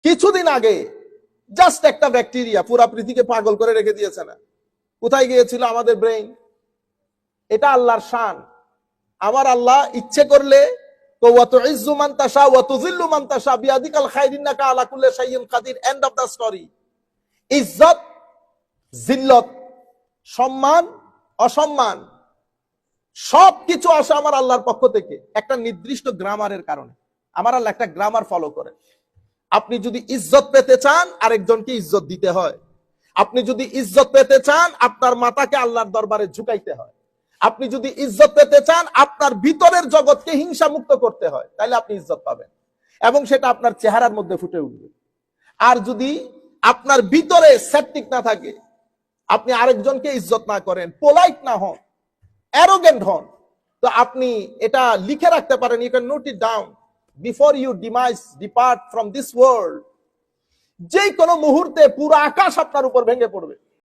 কিছুদিন আগে জাস্ট একটা ব্যাকটেরিয়া পুরা পৃথিবীকে পাগল করে রেখে দিয়েছে না? কোথায় গিয়েছিল আমাদের ব্রেইন? এটা আল্লাহর শান। আমার আল্লাহ ইচ্ছে করলে ইজ্জত, জিল্লত, সম্মান, অসম্মান সবকিছু আসে আমার আল্লাহর পক্ষ থেকে একটা নির্দিষ্ট গ্রামারের কারণে। আমার আল্লাহ একটা গ্রামার ফলো করে। আপনি যদি ইজ্জত পেতে চান, আরেকজনকে ইজ্জত দিতে হয়। আপনি যদি ইজ্জত পেতে চান, আপনার মাথাকে আল্লাহর দরবারে ঝুঁকাইতে হয়। আপনি যদি ইজ্জত পেতে চান, আপনার ভিতরের জগৎকে হিংসা মুক্ত করতে হয়, তাহলে আপনি ইজ্জত পাবেন এবং সেটা আপনার চেহারার মধ্যে ফুটে উঠবে। আর যদি আপনার ভিতরে সেপটিক না থাকে, আপনি আরেকজনকে ইজ্জত না করেন, পোলাইট না হন, অ্যারোগেন্ট হন, তো আপনি এটা লিখে রাখতে পারেন, you can note it down, before you depart from this world, যে কোনো মুহূর্তে পুরো আকাশ আপনার উপর ভেঙে পড়বে।